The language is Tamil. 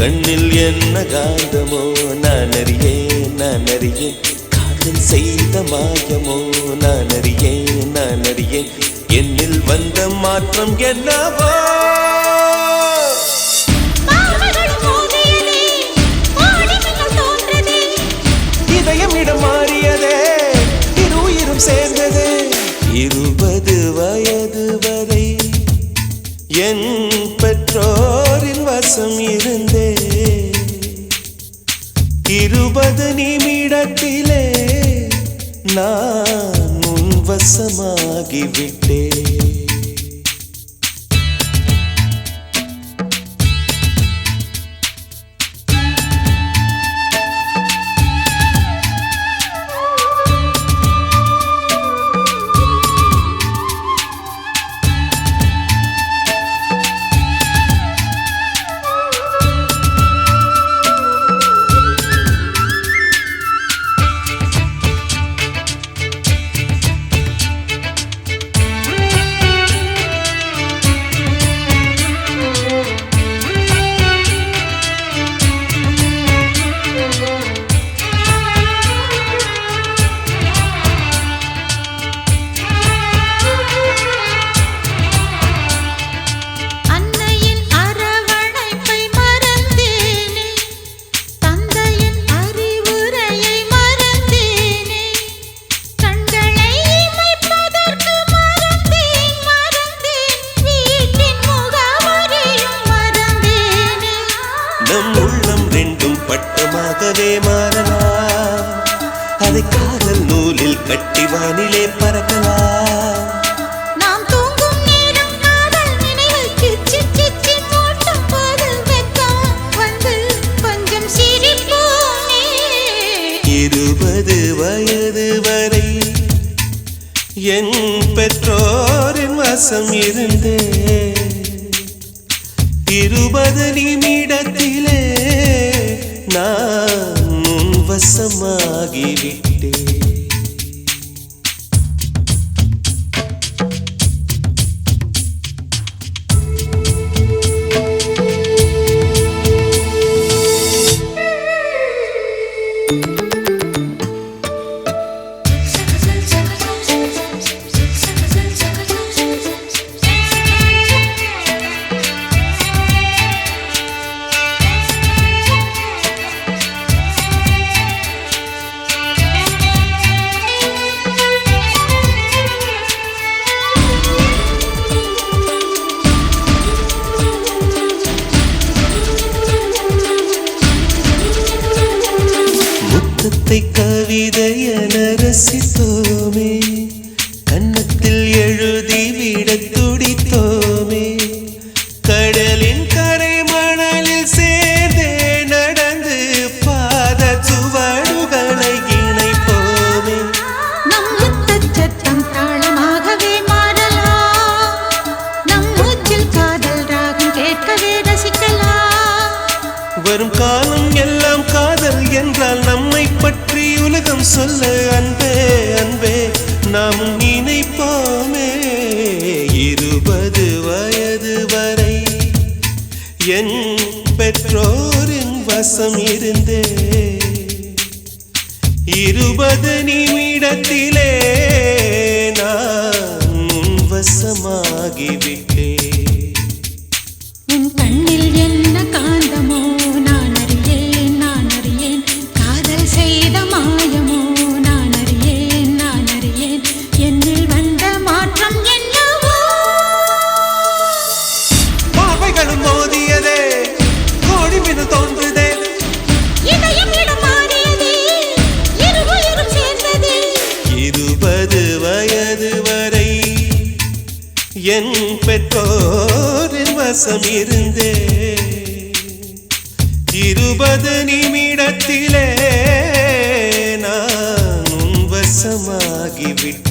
கண்ணில் என்ன காந்தமோ நான் அறியேன் காதல் செய்த மாயமோ நான் அறியேன் என்னில் வந்த மாற்றம் என்னவோ இதயம் இடம் மாறியதே இரு உயிரும் சேர்ந்தது 20 வயது வரை என் பெற்றோரின் வசம் இருந்தே 20 நிமிடத்திலே நான் உன் வசமாகிவிட்டேன். நம் உள்ளம் ரெண்டும் பட்டமாகவே மாறலாம் அதை காதல் நூலில் கட்டி வானிலே பறக்கலாம் நாம் தூங்கும் நேரம் காதல் நினைவில் கிச்சி கிச்சி மூட்டும் போது வெக்கம் வந்து கொஞ்சம் சிரிப்போமே 20 வயது வரை என் பெற்றோரின் வசம் இருந்தே 20 நிமிடத்திலே நான் உன் வசமாகிவிட்டேன். கவிதையன ரசித்தோமே கன்னத்தில் எழுதிவிட துடித்தோமே கடலின் கரை மணலில் சேர்ந்தே நடந்து பாத சுவடுகளை இணைப்போமே நம் முத்தச் சத்தம் தாளமாகவே மாறலாம் நம் மூச்சில் காதல் ராகம் கேட்கவே ரசிக்கலாம் வரும் காலம் எல்லாம் காதல் என்றால் நம்மை பற்றி உலகம் சொல்ல அன்பே அன்பே நாம் நினைப்போமே 20 வயது வரை என் பெற்றோரின் வசம் இருந்தே 20 நிமிடத்திலே நான் உன் வசமாகிவிட்டேன். உன் கண்ணில் என்ன காந்தமோ நான் அறியேன் காதல் செய்த மாயமோ நான் அறியேன் என்னில் வந்த மாற்றம் என்னவோ பார்வைகளும் மோதியதே கோடி மீது தோன்றுதே இதயம் இடம் மாறியதே இரு உயிரும் சேர்ந்ததே 20 வயது வரை என் பெற்றோரின் வசம் இருந்தே 20 நிமிடத்திலே நான் உன் வசமாகிவிட்டேன்.